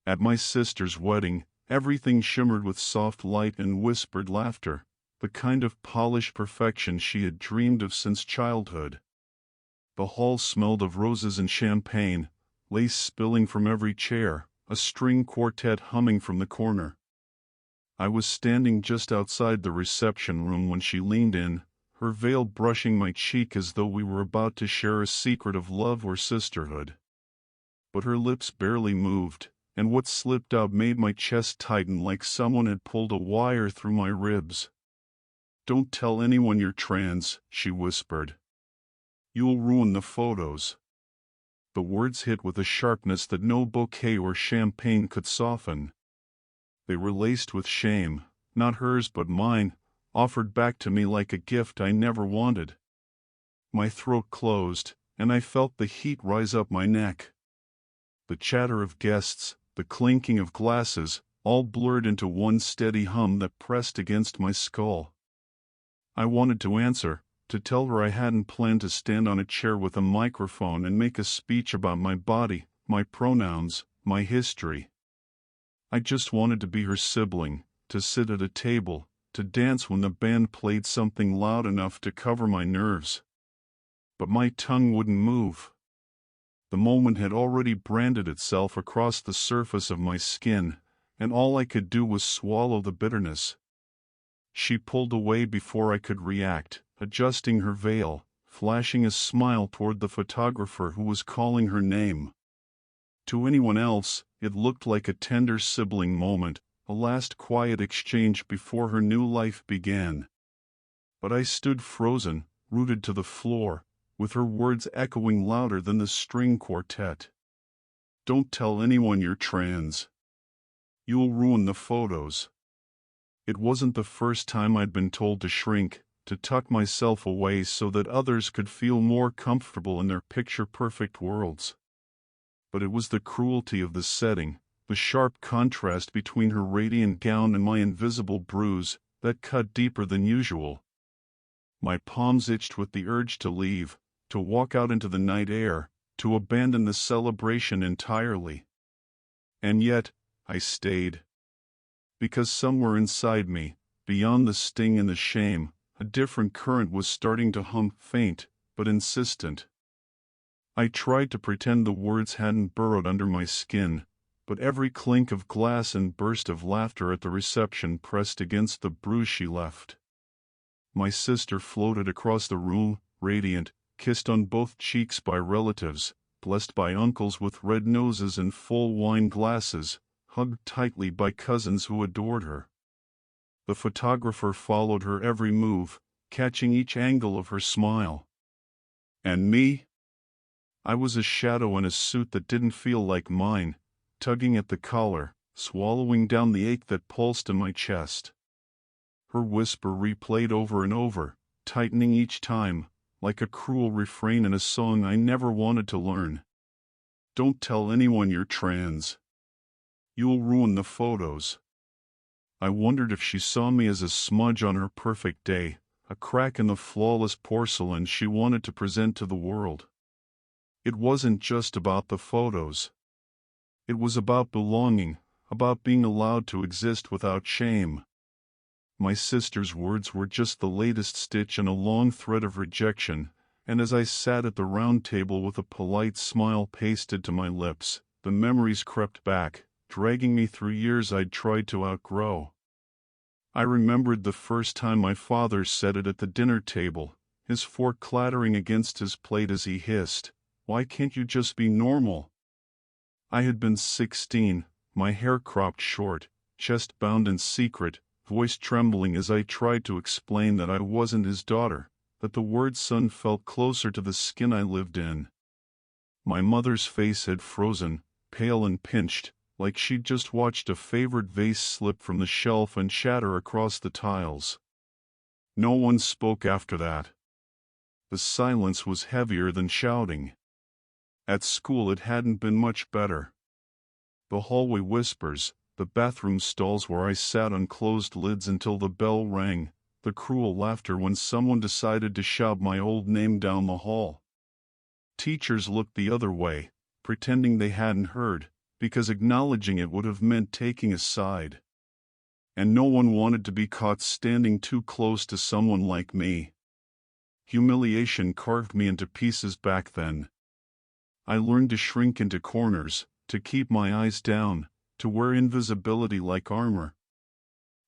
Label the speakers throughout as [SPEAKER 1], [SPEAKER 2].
[SPEAKER 1] At my sister's wedding, everything shimmered with soft light and whispered laughter, the kind of polished perfection she had dreamed of since childhood. The hall smelled of roses and champagne, lace spilling from every chair, a string quartet humming from the corner. I was standing just outside the reception room when she leaned in, her veil brushing my cheek as though we were about to share a secret of love or sisterhood. But her lips barely moved, and what slipped out made my chest tighten like someone had pulled a wire through my ribs. "Don't tell anyone you're trans," she whispered. "You'll ruin the photos." The words hit with a sharpness that no bouquet or champagne could soften. They were laced with shame, not hers but mine, offered back to me like a gift I never wanted. My throat closed, and I felt the heat rise up my neck. The chatter of guests, the clinking of glasses, all blurred into one steady hum that pressed against my skull. I wanted to answer, to tell her I hadn't planned to stand on a chair with a microphone and make a speech about my body, my pronouns, my history. I just wanted to be her sibling, to sit at a table, to dance when the band played something loud enough to cover my nerves. But my tongue wouldn't move. The moment had already branded itself across the surface of my skin, and all I could do was swallow the bitterness. She pulled away before I could react, adjusting her veil, flashing a smile toward the photographer who was calling her name. To anyone else, it looked like a tender sibling moment, a last quiet exchange before her new life began. But I stood frozen, rooted to the floor, with her words echoing louder than the string quartet. "Don't tell anyone you're trans. You'll ruin the photos." It wasn't the first time I'd been told to shrink, to tuck myself away so that others could feel more comfortable in their picture-perfect worlds. But it was the cruelty of the setting, the sharp contrast between her radiant gown and my invisible bruise, that cut deeper than usual. My palms itched with the urge to leave, to walk out into the night air, to abandon the celebration entirely. And yet, I stayed. Because somewhere inside me, beyond the sting and the shame, a different current was starting to hum, faint, but insistent. I tried to pretend the words hadn't burrowed under my skin, but every clink of glass and burst of laughter at the reception pressed against the bruise she left. My sister floated across the room, radiant, kissed on both cheeks by relatives, blessed by uncles with red noses and full wine glasses, hugged tightly by cousins who adored her. The photographer followed her every move, catching each angle of her smile. And me? I was a shadow in a suit that didn't feel like mine, tugging at the collar, swallowing down the ache that pulsed in my chest. Her whisper replayed over and over, tightening each time, like a cruel refrain in a song I never wanted to learn. "Don't tell anyone you're trans. You'll ruin the photos." I wondered if she saw me as a smudge on her perfect day, a crack in the flawless porcelain she wanted to present to the world. It wasn't just about the photos. It was about belonging, about being allowed to exist without shame. My sister's words were just the latest stitch in a long thread of rejection, and as I sat at the round table with a polite smile pasted to my lips, the memories crept back, dragging me through years I'd tried to outgrow. I remembered the first time my father said it at the dinner table, his fork clattering against his plate as he hissed, "Why can't you just be normal?" I had been 16, my hair cropped short, chest bound in secret, voice trembling as I tried to explain that I wasn't his daughter, that the word son felt closer to the skin I lived in. My mother's face had frozen, pale and pinched, like she'd just watched a favorite vase slip from the shelf and shatter across the tiles. No one spoke after that. The silence was heavier than shouting. At school it hadn't been much better. The hallway whispers, the bathroom stalls where I sat on closed lids until the bell rang, the cruel laughter when someone decided to shout my old name down the hall. Teachers looked the other way, pretending they hadn't heard, because acknowledging it would have meant taking a side. And no one wanted to be caught standing too close to someone like me. Humiliation carved me into pieces back then. I learned to shrink into corners, to keep my eyes down, to wear invisibility like armor.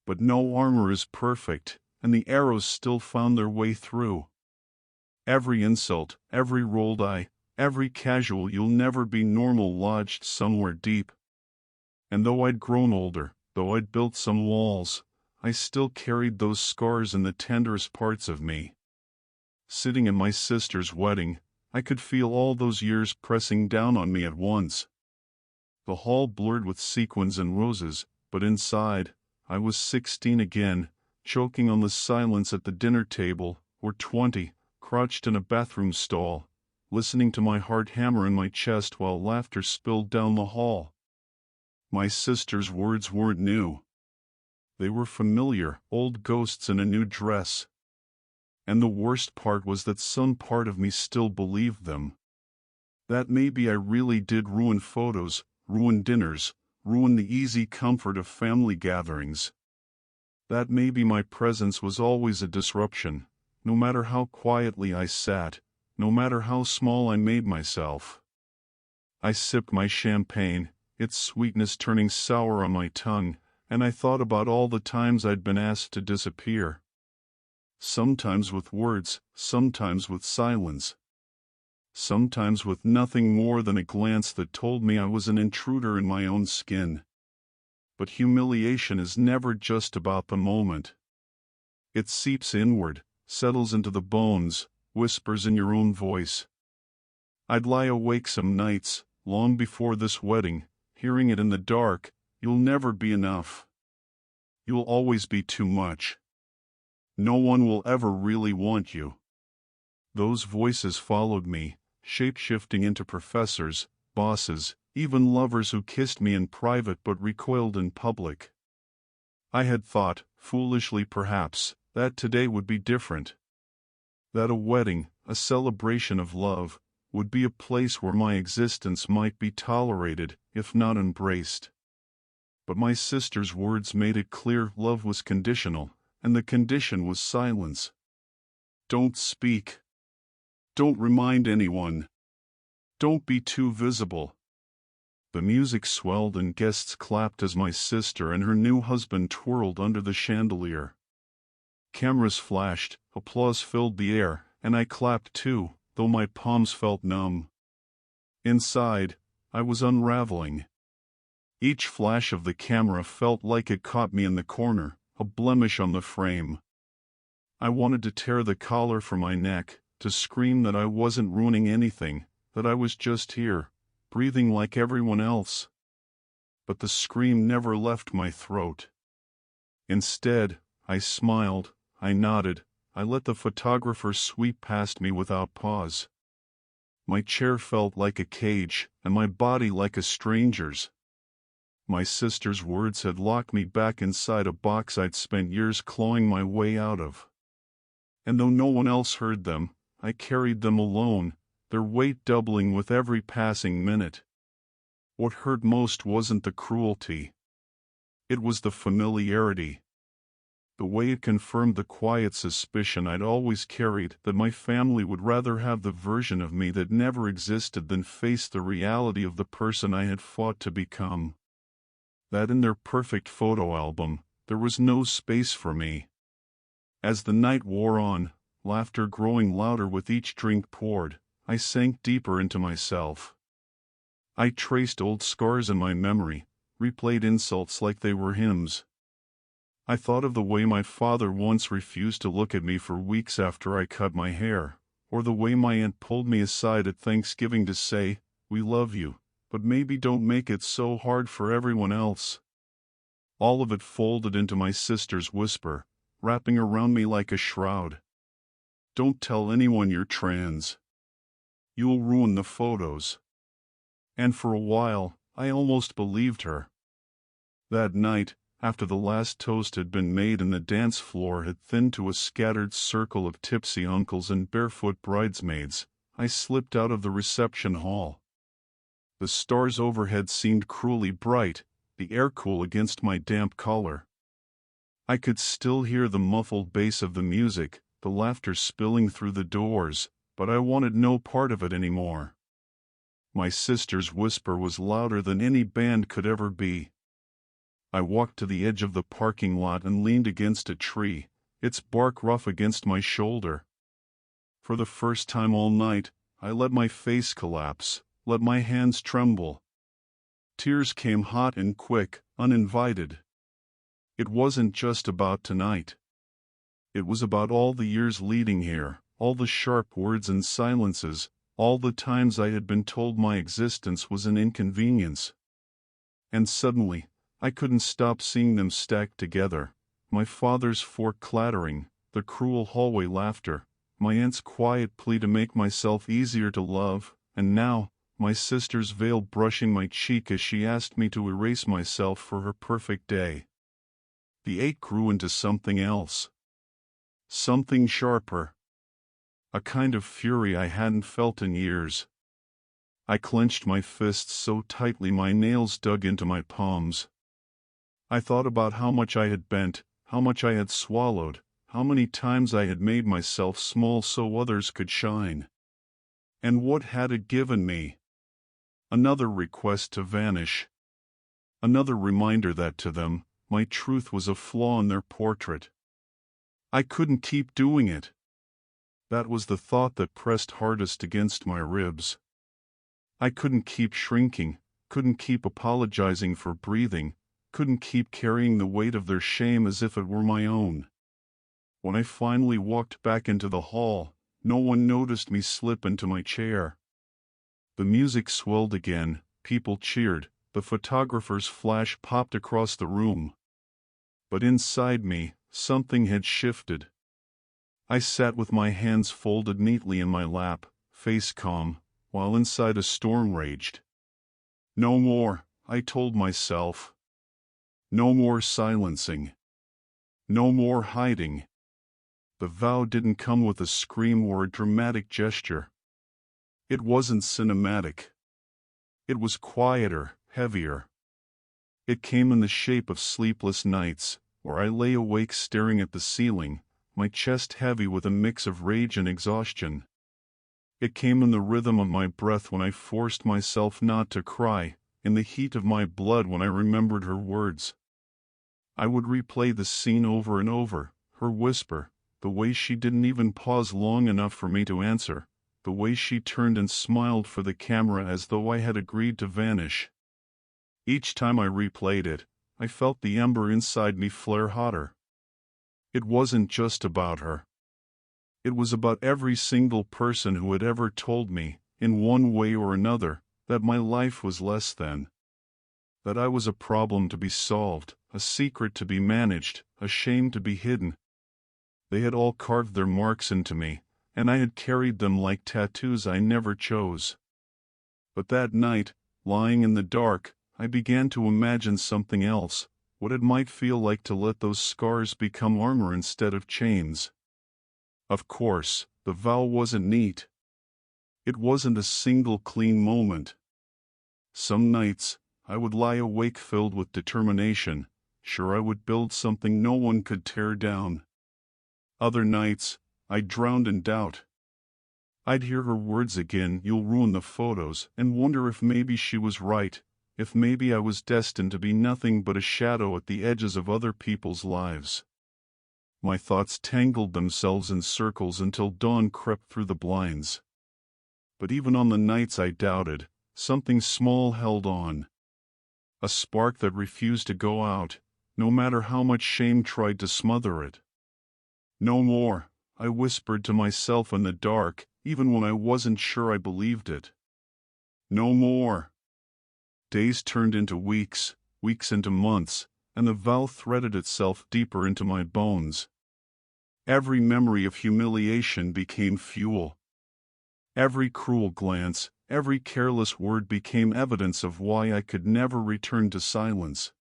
[SPEAKER 1] But no armor is perfect, and the arrows still found their way through. Every insult, every rolled eye, every casual "you'll never be normal" lodged somewhere deep. And though I'd grown older, though I'd built some walls, I still carried those scars in the tenderest parts of me. Sitting at my sister's wedding, I could feel all those years pressing down on me at once. The hall blurred with sequins and roses, but inside, I was 16 again, choking on the silence at the dinner table, or 20, crouched in a bathroom stall, listening to my heart hammer in my chest while laughter spilled down the hall. My sister's words weren't new. They were familiar, old ghosts in a new dress. And the worst part was that some part of me still believed them. That maybe I really did ruin photos, ruin dinners, ruin the easy comfort of family gatherings. That maybe my presence was always a disruption, no matter how quietly I sat, no matter how small I made myself. I sipped my champagne, its sweetness turning sour on my tongue, and I thought about all the times I'd been asked to disappear. Sometimes with words, sometimes with silence. Sometimes with nothing more than a glance that told me I was an intruder in my own skin. But humiliation is never just about the moment. It seeps inward, settles into the bones, whispers in your own voice. I'd lie awake some nights, long before this wedding, hearing it in the dark: "You'll never be enough. You'll always be too much. No one will ever really want you." Those voices followed me, shape-shifting into professors, bosses, even lovers who kissed me in private but recoiled in public. I had thought, foolishly perhaps, that today would be different. That a wedding, a celebration of love, would be a place where my existence might be tolerated, if not embraced. But my sister's words made it clear love was conditional, and the condition was silence. Don't speak. Don't remind anyone. Don't be too visible. The music swelled and guests clapped as my sister and her new husband twirled under the chandelier. Cameras flashed, applause filled the air, and I clapped too, though my palms felt numb. Inside, I was unraveling. Each flash of the camera felt like it caught me in the corner, a blemish on the frame. I wanted to tear the collar from my neck, to scream that I wasn't ruining anything, that I was just here, breathing like everyone else. But the scream never left my throat. Instead, I smiled, I nodded, I let the photographer sweep past me without pause. My chair felt like a cage, and my body like a stranger's. My sister's words had locked me back inside a box I'd spent years clawing my way out of. And though no one else heard them, I carried them alone, their weight doubling with every passing minute. What hurt most wasn't the cruelty. It was the familiarity. The way it confirmed the quiet suspicion I'd always carried that my family would rather have the version of me that never existed than face the reality of the person I had fought to become. That in their perfect photo album, there was no space for me. As the night wore on, laughter growing louder with each drink poured, I sank deeper into myself. I traced old scars in my memory, replayed insults like they were hymns. I thought of the way my father once refused to look at me for weeks after I cut my hair, or the way my aunt pulled me aside at Thanksgiving to say, "We love you, but maybe don't make it so hard for everyone else." All of it folded into my sister's whisper, wrapping around me like a shroud. "Don't tell anyone you're trans. You'll ruin the photos." And for a while, I almost believed her. That night, after the last toast had been made and the dance floor had thinned to a scattered circle of tipsy uncles and barefoot bridesmaids, I slipped out of the reception hall. The stars overhead seemed cruelly bright, the air cool against my damp collar. I could still hear the muffled bass of the music, the laughter spilling through the doors, but I wanted no part of it anymore. My sister's whisper was louder than any band could ever be. I walked to the edge of the parking lot and leaned against a tree, its bark rough against my shoulder. For the first time all night, I let my face collapse, let my hands tremble. Tears came hot and quick, uninvited. It wasn't just about tonight. It was about all the years leading here, all the sharp words and silences, all the times I had been told my existence was an inconvenience. And suddenly, I couldn't stop seeing them stacked together, my father's fork clattering, the cruel hallway laughter, my aunt's quiet plea to make myself easier to love, and now, my sister's veil brushing my cheek as she asked me to erase myself for her perfect day. The ache grew into something else. Something sharper. A kind of fury I hadn't felt in years. I clenched my fists so tightly my nails dug into my palms. I thought about how much I had bent, how much I had swallowed, how many times I had made myself small so others could shine. And what had it given me? Another request to vanish. Another reminder that to them, my truth was a flaw in their portrait. I couldn't keep doing it. That was the thought that pressed hardest against my ribs. I couldn't keep shrinking, couldn't keep apologizing for breathing, couldn't keep carrying the weight of their shame as if it were my own. When I finally walked back into the hall, no one noticed me slip into my chair. The music swelled again, people cheered, the photographer's flash popped across the room. But inside me, something had shifted. I sat with my hands folded neatly in my lap, face calm, while inside a storm raged. No more, I told myself. No more silencing. No more hiding. The vow didn't come with a scream or a dramatic gesture. It wasn't cinematic. It was quieter, heavier. It came in the shape of sleepless nights, where I lay awake staring at the ceiling, my chest heavy with a mix of rage and exhaustion. It came in the rhythm of my breath when I forced myself not to cry, in the heat of my blood when I remembered her words. I would replay the scene over and over, her whisper, the way she didn't even pause long enough for me to answer, the way she turned and smiled for the camera as though I had agreed to vanish. Each time I replayed it, I felt the ember inside me flare hotter. It wasn't just about her. It was about every single person who had ever told me, in one way or another, that my life was less than. That I was a problem to be solved, a secret to be managed, a shame to be hidden. They had all carved their marks into me, and I had carried them like tattoos I never chose. But that night, lying in the dark, I began to imagine something else, what it might feel like to let those scars become armor instead of chains. Of course, the vow wasn't neat. It wasn't a single clean moment. Some nights, I would lie awake filled with determination, sure I would build something no one could tear down. Other nights, I drowned in doubt. I'd hear her words again, "You'll ruin the photos," and wonder if maybe she was right, if maybe I was destined to be nothing but a shadow at the edges of other people's lives. My thoughts tangled themselves in circles until dawn crept through the blinds. But even on the nights I doubted, something small held on. A spark that refused to go out, no matter how much shame tried to smother it. No more, I whispered to myself in the dark, even when I wasn't sure I believed it. No more. Days turned into weeks, weeks into months, and the vow threaded itself deeper into my bones. Every memory of humiliation became fuel. Every cruel glance, every careless word became evidence of why I could never return to silence.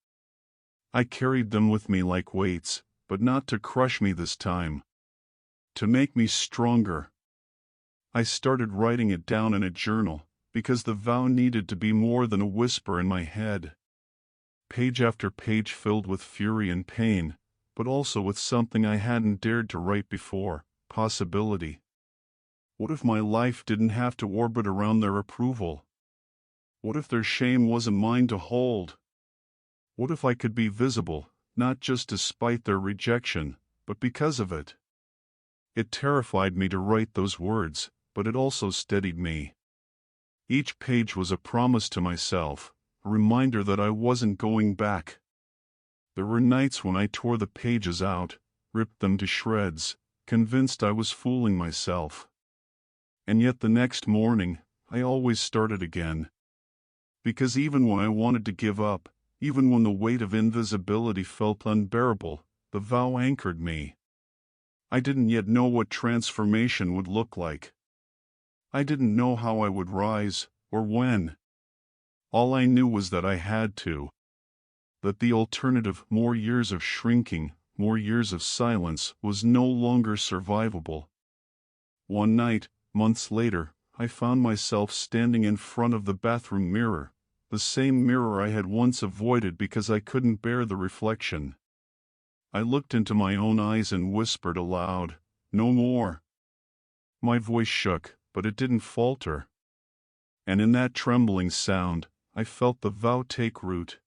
[SPEAKER 1] I carried them with me like weights, but not to crush me this time. To make me stronger. I started writing it down in a journal, because the vow needed to be more than a whisper in my head. Page after page filled with fury and pain, but also with something I hadn't dared to write before: possibility. What if my life didn't have to orbit around their approval? What if their shame wasn't mine to hold? What if I could be visible, not just despite their rejection, but because of it? It terrified me to write those words, but it also steadied me. Each page was a promise to myself, a reminder that I wasn't going back. There were nights when I tore the pages out, ripped them to shreds, convinced I was fooling myself. And yet the next morning, I always started again. Because even when I wanted to give up, even when the weight of invisibility felt unbearable, the vow anchored me. I didn't yet know what transformation would look like. I didn't know how I would rise, or when. All I knew was that I had to. That the alternative, more years of shrinking, more years of silence, was no longer survivable. One night, months later, I found myself standing in front of the bathroom mirror, the same mirror I had once avoided because I couldn't bear the reflection. I looked into my own eyes and whispered aloud, "No more." My voice shook, but it didn't falter. And in that trembling sound, I felt the vow take root.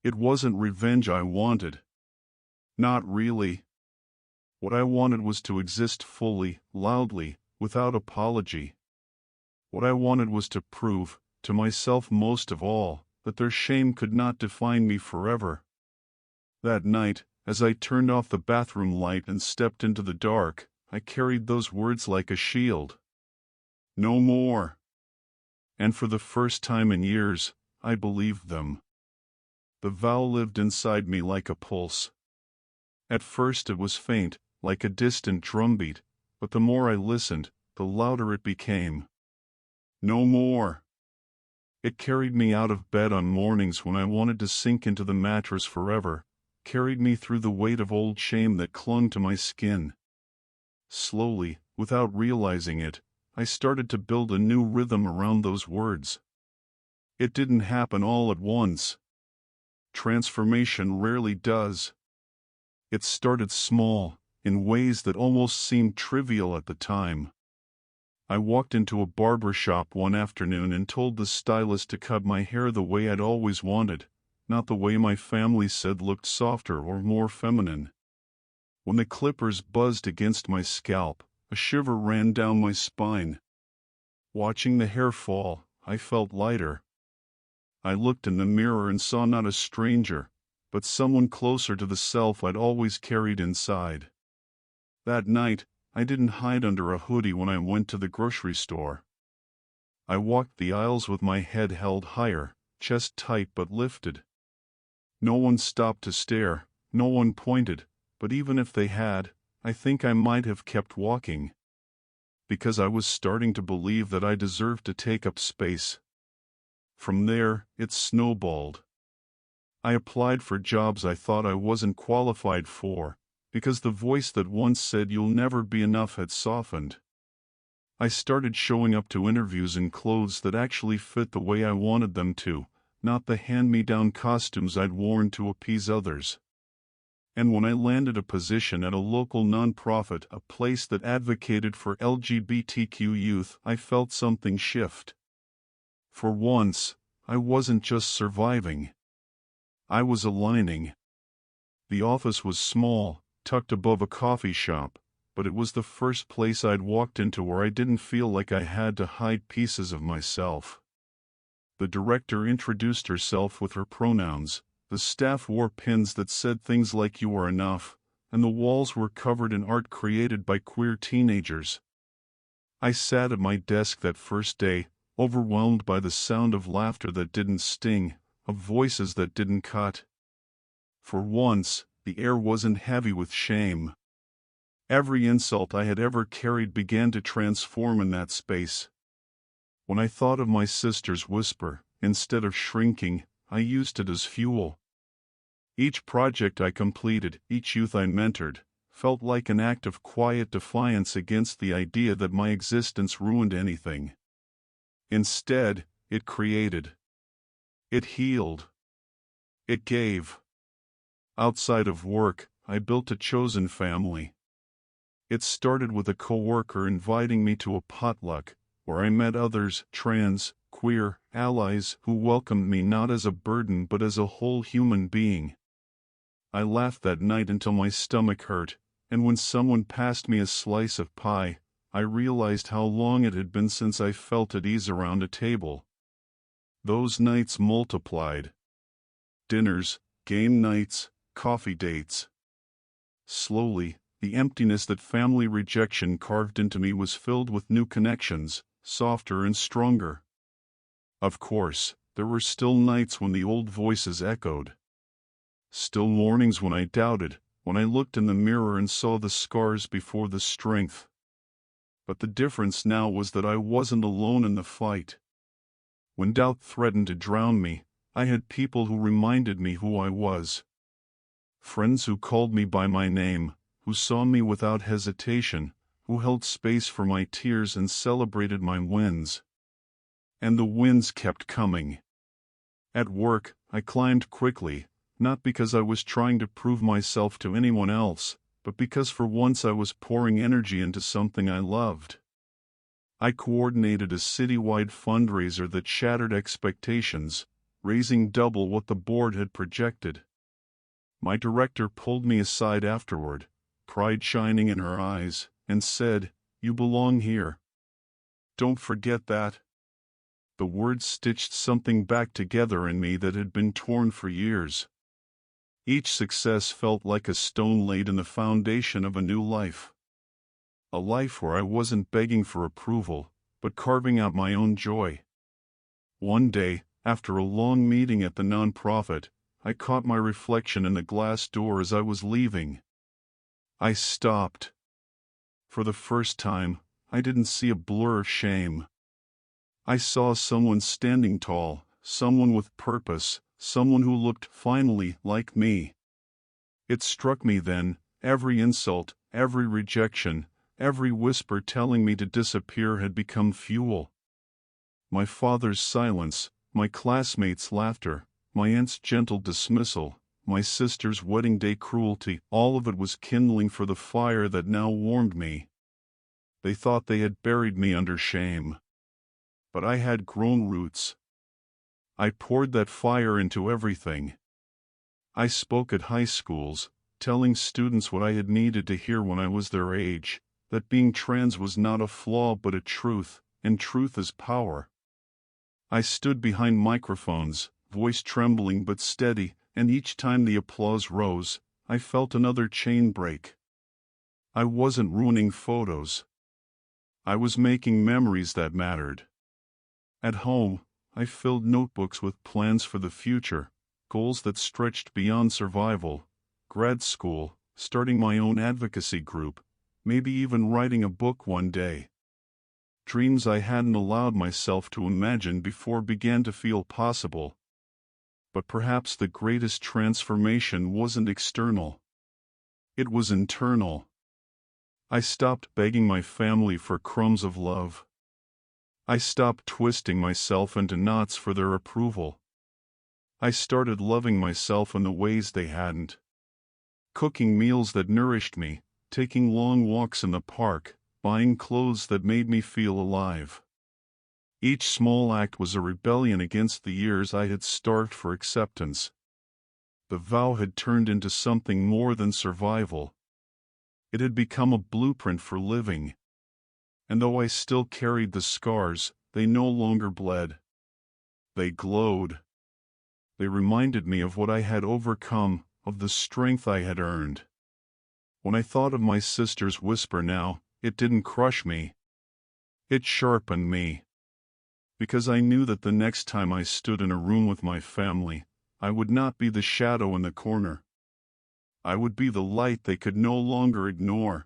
[SPEAKER 1] It wasn't revenge I wanted. Not really. What I wanted was to exist fully, loudly, without apology. What I wanted was to prove, to myself most of all, that their shame could not define me forever. That night, as I turned off the bathroom light and stepped into the dark, I carried those words like a shield. No more. And for the first time in years, I believed them. The vow lived inside me like a pulse. At first it was faint, like a distant drumbeat, but the more I listened, the louder it became. No more. It carried me out of bed on mornings when I wanted to sink into the mattress forever, carried me through the weight of old shame that clung to my skin. Slowly, without realizing it, I started to build a new rhythm around those words. It didn't happen all at once. Transformation rarely does. It started small, in ways that almost seemed trivial at the time. I walked into a barber shop one afternoon and told the stylist to cut my hair the way I'd always wanted, not the way my family said looked softer or more feminine. When the clippers buzzed against my scalp, a shiver ran down my spine. Watching the hair fall, I felt lighter. I looked in the mirror and saw not a stranger, but someone closer to the self I'd always carried inside. That night, I didn't hide under a hoodie when I went to the grocery store. I walked the aisles with my head held higher, chest tight but lifted. No one stopped to stare, no one pointed, but even if they had, I think I might have kept walking. Because I was starting to believe that I deserved to take up space. From there, it snowballed. I applied for jobs I thought I wasn't qualified for, because the voice that once said you'll never be enough had softened. I started showing up to interviews in clothes that actually fit the way I wanted them to, not the hand-me-down costumes I'd worn to appease others. And when I landed a position at a local nonprofit, a place that advocated for LGBTQ youth, I felt something shift. For once, I wasn't just surviving. I was aligning. The office was small, tucked above a coffee shop, but it was the first place I'd walked into where I didn't feel like I had to hide pieces of myself. The director introduced herself with her pronouns, the staff wore pins that said things like "you are enough," and the walls were covered in art created by queer teenagers. I sat at my desk that first day, overwhelmed by the sound of laughter that didn't sting, of voices that didn't cut. For once, the air wasn't heavy with shame. Every insult I had ever carried began to transform in that space. When I thought of my sister's whisper, instead of shrinking, I used it as fuel. Each project I completed, each youth I mentored, felt like an act of quiet defiance against the idea that my existence ruined anything. Instead, it created. It healed. It gave. Outside of work, I built a chosen family. It started with a coworker inviting me to a potluck, where I met others, trans, queer, allies who welcomed me not as a burden but as a whole human being. I laughed that night until my stomach hurt, and when someone passed me a slice of pie, I realized how long it had been since I felt at ease around a table. Those nights multiplied. Dinners, game nights, coffee dates. Slowly, the emptiness that family rejection carved into me was filled with new connections, softer and stronger. Of course, there were still nights when the old voices echoed. Still mornings when I doubted, when I looked in the mirror and saw the scars before the strength. But the difference now was that I wasn't alone in the fight. When doubt threatened to drown me, I had people who reminded me who I was. Friends who called me by my name, who saw me without hesitation, who held space for my tears and celebrated my wins. And the wins kept coming. At work, I climbed quickly, not because I was trying to prove myself to anyone else, but because for once I was pouring energy into something I loved. I coordinated a citywide fundraiser that shattered expectations, raising double what the board had projected. My director pulled me aside afterward, pride shining in her eyes, and said, "You belong here. Don't forget that." The words stitched something back together in me that had been torn for years. Each success felt like a stone laid in the foundation of a new life. A life where I wasn't begging for approval, but carving out my own joy. One day, after a long meeting at the nonprofit, I caught my reflection in the glass door as I was leaving. I stopped. For the first time, I didn't see a blur of shame. I saw someone standing tall, someone with purpose, someone who looked finally like me. It struck me then, every insult, every rejection, every whisper telling me to disappear had become fuel. My father's silence, my classmates' laughter, my aunt's gentle dismissal, my sister's wedding day cruelty, all of it was kindling for the fire that now warmed me. They thought they had buried me under shame. But I had grown roots. I poured that fire into everything. I spoke at high schools, telling students what I had needed to hear when I was their age, that being trans was not a flaw but a truth, and truth is power. I stood behind microphones, voice trembling but steady, and each time the applause rose, I felt another chain break. I wasn't ruining photos. I was making memories that mattered. At home, I filled notebooks with plans for the future, goals that stretched beyond survival, grad school, starting my own advocacy group, maybe even writing a book one day. Dreams I hadn't allowed myself to imagine before began to feel possible. But perhaps the greatest transformation wasn't external. It was internal. I stopped begging my family for crumbs of love. I stopped twisting myself into knots for their approval. I started loving myself in the ways they hadn't. Cooking meals that nourished me, taking long walks in the park, buying clothes that made me feel alive. Each small act was a rebellion against the years I had starved for acceptance. The vow had turned into something more than survival. It had become a blueprint for living. And though I still carried the scars, they no longer bled. They glowed. They reminded me of what I had overcome, of the strength I had earned. When I thought of my sister's whisper now, it didn't crush me. It sharpened me. Because I knew that the next time I stood in a room with my family, I would not be the shadow in the corner. I would be the light they could no longer ignore.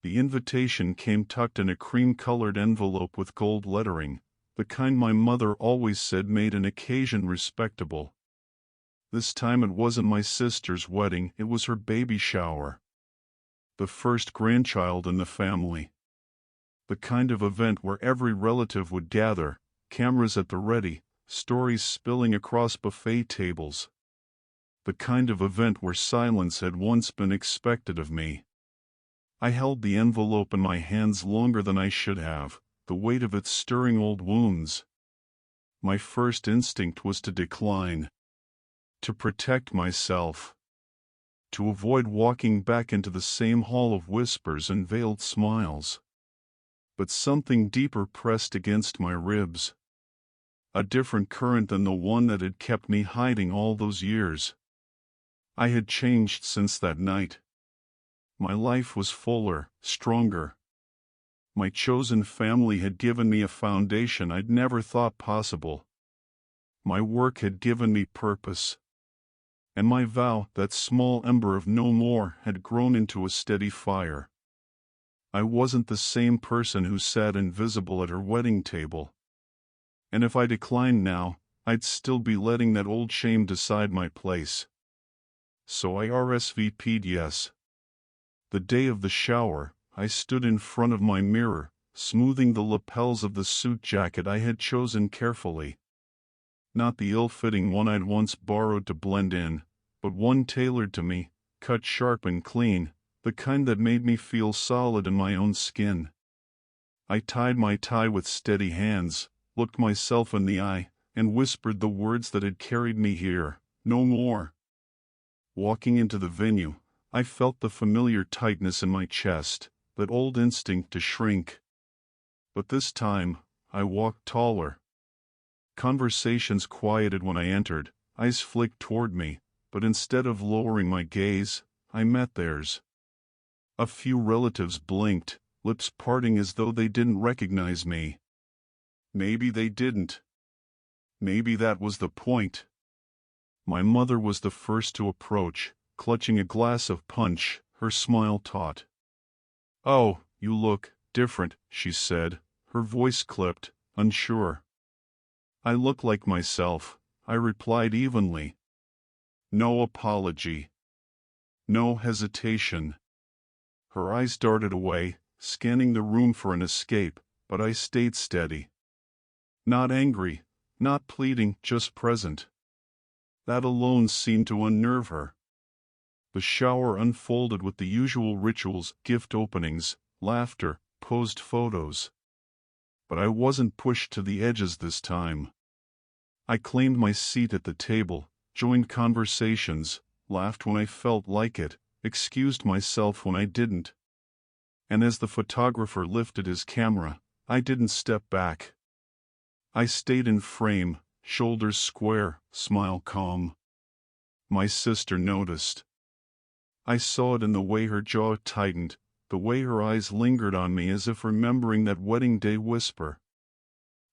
[SPEAKER 1] The invitation came tucked in a cream-colored envelope with gold lettering, the kind my mother always said made an occasion respectable. This time it wasn't my sister's wedding, it was her baby shower. The first grandchild in the family. The kind of event where every relative would gather, cameras at the ready, stories spilling across buffet tables. The kind of event where silence had once been expected of me. I held the envelope in my hands longer than I should have, the weight of it stirring old wounds. My first instinct was to decline. To protect myself. To avoid walking back into the same hall of whispers and veiled smiles. But something deeper pressed against my ribs. A different current than the one that had kept me hiding all those years. I had changed since that night. My life was fuller, stronger. My chosen family had given me a foundation I'd never thought possible. My work had given me purpose. And my vow, that small ember of no more, had grown into a steady fire. I wasn't the same person who sat invisible at her wedding table. And if I declined now, I'd still be letting that old shame decide my place. So I RSVP'd yes. The day of the shower, I stood in front of my mirror, smoothing the lapels of the suit jacket I had chosen carefully. Not the ill-fitting one I'd once borrowed to blend in, but one tailored to me, cut sharp and clean, the kind that made me feel solid in my own skin. I tied my tie with steady hands, looked myself in the eye, and whispered the words that had carried me here, no more. Walking into the venue, I felt the familiar tightness in my chest, that old instinct to shrink. But this time, I walked taller. Conversations quieted when I entered, eyes flicked toward me, but instead of lowering my gaze, I met theirs. A few relatives blinked, lips parting as though they didn't recognize me. Maybe they didn't. Maybe that was the point. My mother was the first to approach, clutching a glass of punch, her smile taut. "Oh, you look different," she said, her voice clipped, unsure. "I look like myself," I replied evenly. No apology. No hesitation. Her eyes darted away, scanning the room for an escape, but I stayed steady. Not angry, not pleading, just present. That alone seemed to unnerve her. The shower unfolded with the usual rituals, gift openings, laughter, posed photos. But I wasn't pushed to the edges this time. I claimed my seat at the table, joined conversations, laughed when I felt like it, excused myself when I didn't. And as the photographer lifted his camera, I didn't step back. I stayed in frame, shoulders square, smile calm. My sister noticed. I saw it in the way her jaw tightened, the way her eyes lingered on me as if remembering that wedding day whisper.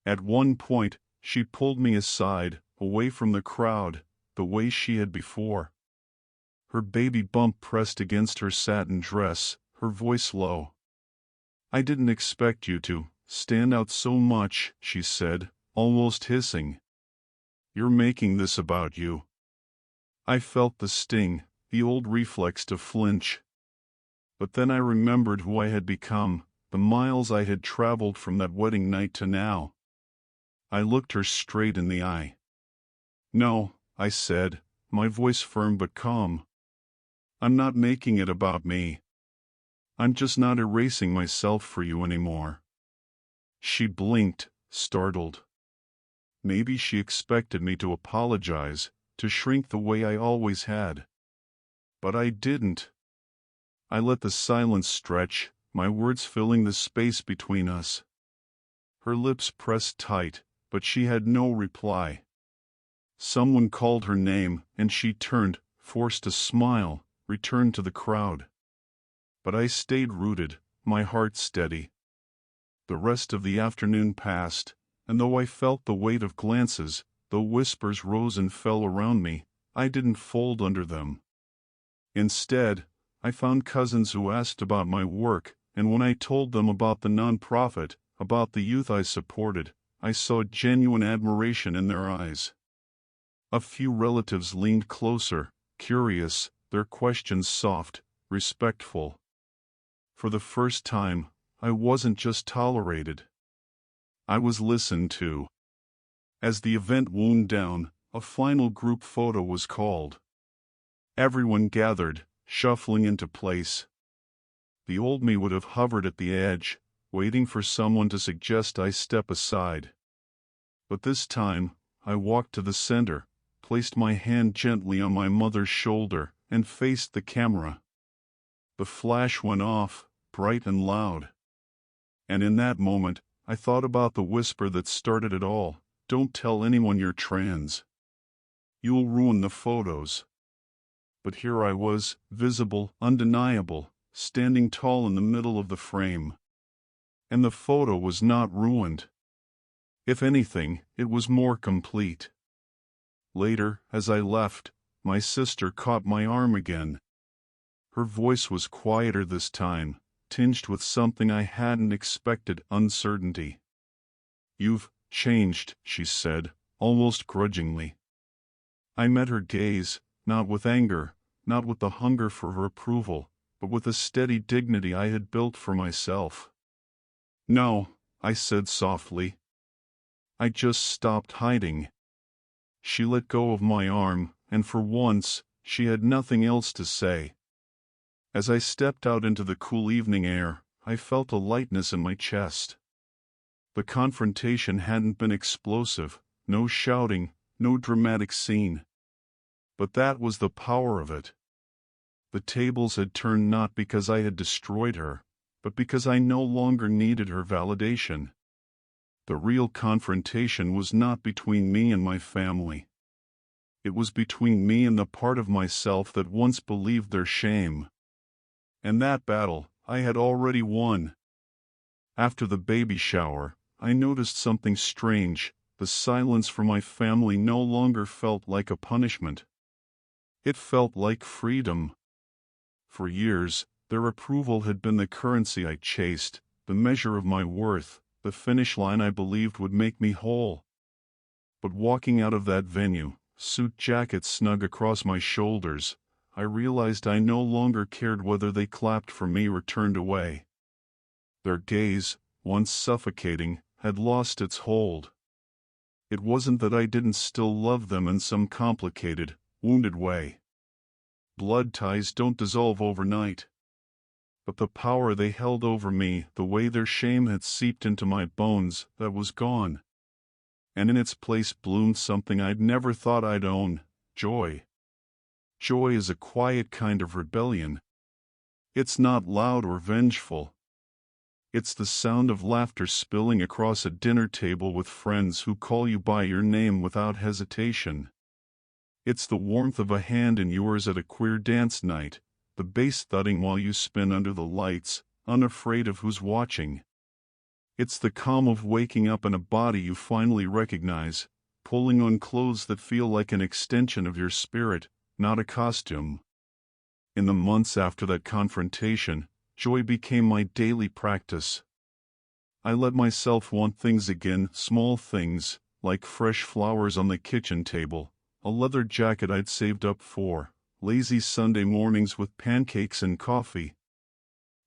[SPEAKER 1] At one point, she pulled me aside, away from the crowd, the way she had before. Her baby bump pressed against her satin dress, her voice low. "I didn't expect you to stand out so much," she said, almost hissing. "You're making this about you." I felt the sting, the old reflex to flinch. But then I remembered who I had become, the miles I had traveled from that wedding night to now. I looked her straight in the eye. "No," I said, my voice firm but calm. "I'm not making it about me. I'm just not erasing myself for you anymore." She blinked, startled. Maybe she expected me to apologize, to shrink the way I always had. But I didn't. I let the silence stretch, my words filling the space between us. Her lips pressed tight, but she had no reply. Someone called her name, and she turned, forced a smile, returned to the crowd. But I stayed rooted, my heart steady. The rest of the afternoon passed, and though I felt the weight of glances, though whispers rose and fell around me, I didn't fold under them. Instead, I found cousins who asked about my work, and when I told them about the nonprofit, about the youth I supported, I saw genuine admiration in their eyes. A few relatives leaned closer, curious, their questions soft, respectful. For the first time, I wasn't just tolerated. I was listened to. As the event wound down, a final group photo was called. Everyone gathered, shuffling into place. The old me would have hovered at the edge, waiting for someone to suggest I step aside. But this time, I walked to the center, placed my hand gently on my mother's shoulder, and faced the camera. The flash went off, bright and loud. And in that moment, I thought about the whisper that started it all. Don't tell anyone you're trans. You'll ruin the photos. But here I was, visible, undeniable, standing tall in the middle of the frame. And the photo was not ruined. If anything, it was more complete. Later, as I left, my sister caught my arm again. Her voice was quieter this time, tinged with something I hadn't expected: uncertainty. "You've changed," she said, almost grudgingly. I met her gaze, not with anger, not with the hunger for her approval, but with a steady dignity I had built for myself. "No," I said softly. "I just stopped hiding." She let go of my arm, and for once, she had nothing else to say. As I stepped out into the cool evening air, I felt a lightness in my chest. The confrontation hadn't been explosive, no shouting, no dramatic scene. But that was the power of it. The tables had turned not because I had destroyed her, but because I no longer needed her validation. The real confrontation was not between me and my family. It was between me and the part of myself that once believed their shame. And that battle, I had already won. After the baby shower, I noticed something strange. The silence from my family no longer felt like a punishment. It felt like freedom. For years, their approval had been the currency I chased, the measure of my worth, the finish line I believed would make me whole. But walking out of that venue, suit jacket snug across my shoulders, I realized I no longer cared whether they clapped for me or turned away. Their gaze, once suffocating, had lost its hold. It wasn't that I didn't still love them in some complicated, wounded way. Blood ties don't dissolve overnight. But the power they held over me, the way their shame had seeped into my bones, that was gone. And in its place bloomed something I'd never thought I'd own: joy. Joy is a quiet kind of rebellion. It's not loud or vengeful. It's the sound of laughter spilling across a dinner table with friends who call you by your name without hesitation. It's the warmth of a hand in yours at a queer dance night, the bass thudding while you spin under the lights, unafraid of who's watching. It's the calm of waking up in a body you finally recognize, pulling on clothes that feel like an extension of your spirit, not a costume. In the months after that confrontation, joy became my daily practice. I let myself want things again, small things, like fresh flowers on the kitchen table, a leather jacket I'd saved up for, lazy Sunday mornings with pancakes and coffee.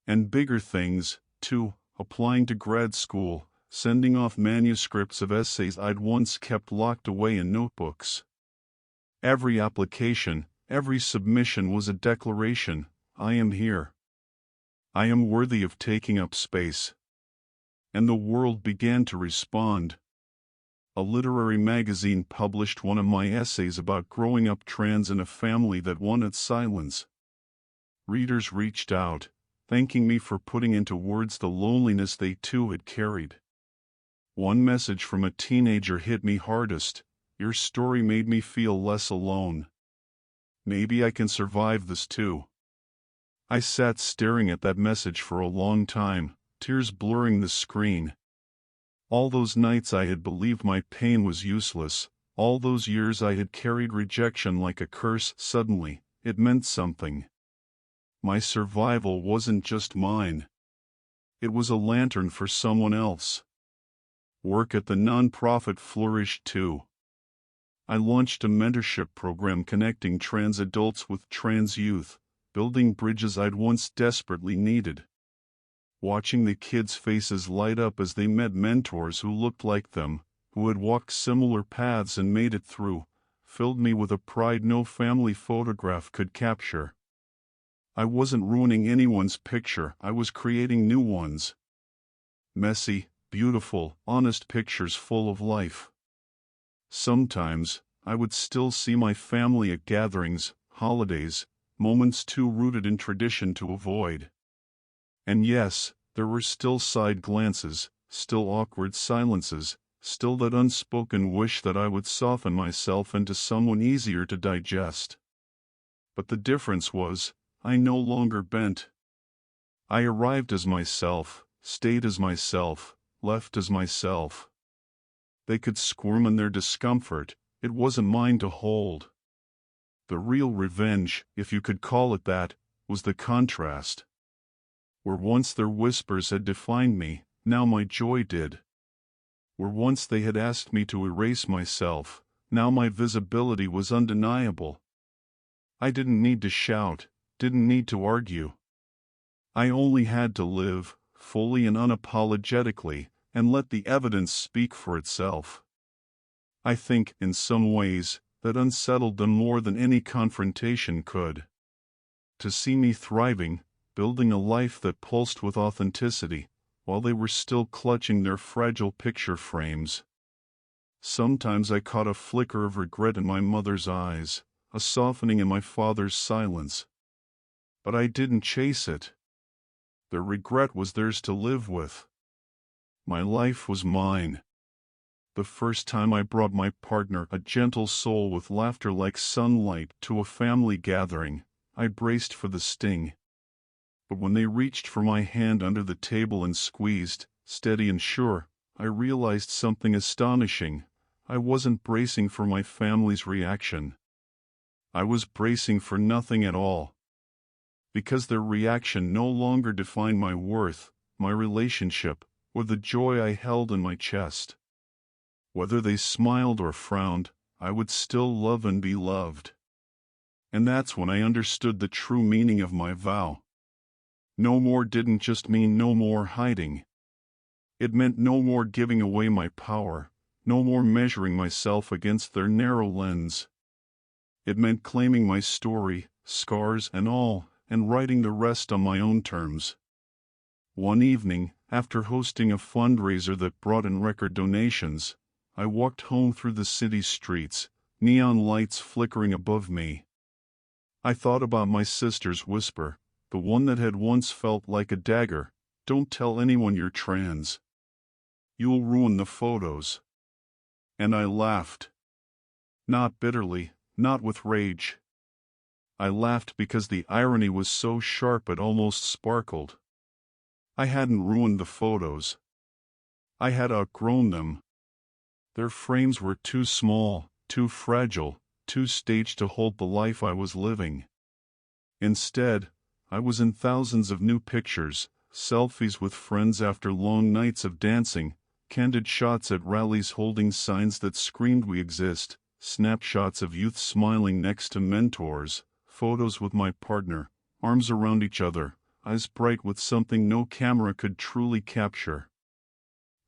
[SPEAKER 1] And bigger things, too, applying to grad school, sending off manuscripts of essays I'd once kept locked away in notebooks. Every application, every submission was a declaration: I am here. I am worthy of taking up space. And the world began to respond. A literary magazine published one of my essays about growing up trans in a family that wanted silence. Readers reached out, thanking me for putting into words the loneliness they too had carried. One message from a teenager hit me hardest: your story made me feel less alone. Maybe I can survive this too. I sat staring at that message for a long time, tears blurring the screen. All those nights I had believed my pain was useless, all those years I had carried rejection like a curse, suddenly, it meant something. My survival wasn't just mine. It was a lantern for someone else. Work at the nonprofit flourished too. I launched a mentorship program connecting trans adults with trans youth, building bridges I'd once desperately needed. Watching the kids' faces light up as they met mentors who looked like them, who had walked similar paths and made it through, filled me with a pride no family photograph could capture. I wasn't ruining anyone's picture, I was creating new ones. Messy, beautiful, honest pictures full of life. Sometimes, I would still see my family at gatherings, holidays, moments too rooted in tradition to avoid. And yes, there were still side glances, still awkward silences, still that unspoken wish that I would soften myself into someone easier to digest. But the difference was, I no longer bent. I arrived as myself, stayed as myself, left as myself. They could squirm in their discomfort, it wasn't mine to hold. The real revenge, if you could call it that, was the contrast. Where once their whispers had defined me, now my joy did. Where once they had asked me to erase myself, now my visibility was undeniable. I didn't need to shout, didn't need to argue. I only had to live, fully and unapologetically, and let the evidence speak for itself. I think, in some ways, that unsettled them more than any confrontation could. To see me thriving, building a life that pulsed with authenticity, while they were still clutching their fragile picture frames. Sometimes I caught a flicker of regret in my mother's eyes, a softening in my father's silence. But I didn't chase it. The regret was theirs to live with. My life was mine. The first time I brought my partner, a gentle soul with laughter like sunlight, to a family gathering, I braced for the sting. But when they reached for my hand under the table and squeezed, steady and sure, I realized something astonishing. I wasn't bracing for my family's reaction. I was bracing for nothing at all. Because their reaction no longer defined my worth, my relationship, or the joy I held in my chest. Whether they smiled or frowned, I would still love and be loved. And that's when I understood the true meaning of my vow. No more didn't just mean no more hiding. It meant no more giving away my power, no more measuring myself against their narrow lens. It meant claiming my story, scars and all, and writing the rest on my own terms. One evening, after hosting a fundraiser that brought in record donations, I walked home through the city's streets, neon lights flickering above me. I thought about my sister's whisper, the one that had once felt like a dagger, "Don't tell anyone you're trans. You'll ruin the photos." And I laughed. Not bitterly, not with rage. I laughed because the irony was so sharp it almost sparkled. I hadn't ruined the photos. I had outgrown them. Their frames were too small, too fragile, too staged to hold the life I was living. Instead, I was in thousands of new pictures, selfies with friends after long nights of dancing, candid shots at rallies holding signs that screamed we exist, snapshots of youth smiling next to mentors, photos with my partner, arms around each other, eyes bright with something no camera could truly capture.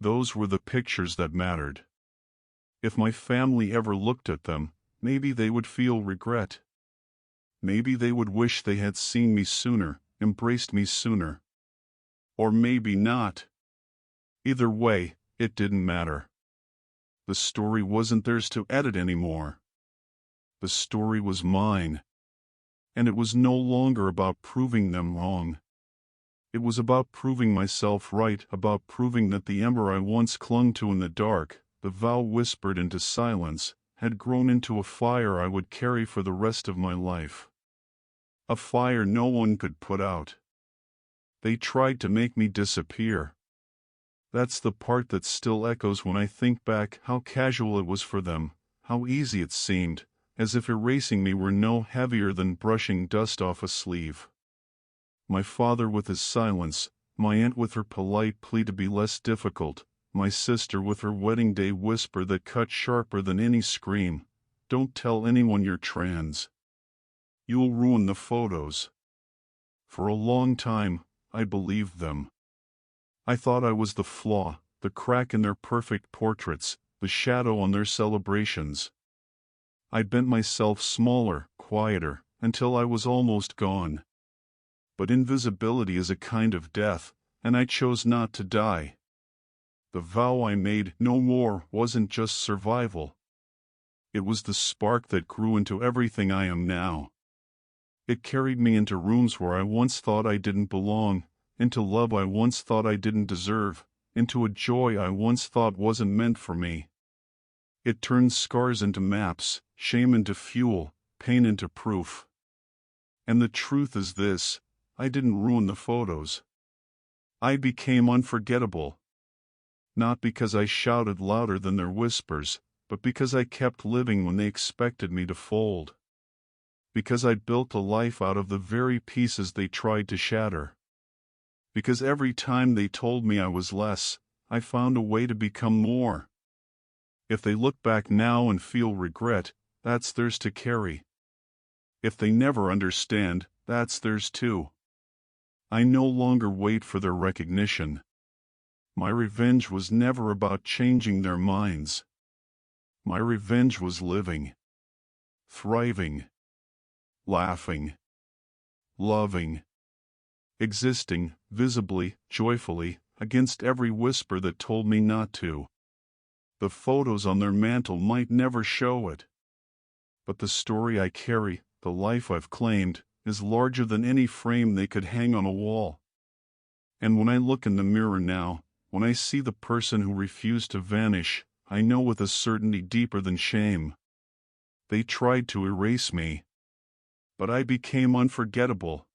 [SPEAKER 1] Those were the pictures that mattered. If my family ever looked at them, maybe they would feel regret. Maybe they would wish they had seen me sooner, embraced me sooner. Or maybe not. Either way, it didn't matter. The story wasn't theirs to edit anymore. The story was mine. And it was no longer about proving them wrong. It was about proving myself right, about proving that the ember I once clung to in the dark, the vow whispered into silence, had grown into a fire I would carry for the rest of my life. A fire no one could put out. They tried to make me disappear. That's the part that still echoes when I think back, how casual it was for them, how easy it seemed, as if erasing me were no heavier than brushing dust off a sleeve. My father with his silence, my aunt with her polite plea to be less difficult, my sister with her wedding day whisper that cut sharper than any scream, "Don't tell anyone you're trans. You'll ruin the photos." For a long time, I believed them. I thought I was the flaw, the crack in their perfect portraits, the shadow on their celebrations. I bent myself smaller, quieter, until I was almost gone. But invisibility is a kind of death, and I chose not to die. The vow I made no more wasn't just survival. It was the spark that grew into everything I am now. It carried me into rooms where I once thought I didn't belong, into love I once thought I didn't deserve, into a joy I once thought wasn't meant for me. It turned scars into maps, shame into fuel, pain into proof. And the truth is this: I didn't ruin the photos. I became unforgettable. Not because I shouted louder than their whispers, but because I kept living when they expected me to fold. Because I built a life out of the very pieces they tried to shatter. Because every time they told me I was less, I found a way to become more. If they look back now and feel regret, that's theirs to carry. If they never understand, that's theirs too. I no longer wait for their recognition. My revenge was never about changing their minds. My revenge was living, thriving, laughing, loving, existing, visibly, joyfully, against every whisper that told me not to. The photos on their mantle might never show it. But the story I carry, the life I've claimed, is larger than any frame they could hang on a wall. And when I look in the mirror now, when I see the person who refused to vanish, I know with a certainty deeper than shame. They tried to erase me. But I became unforgettable.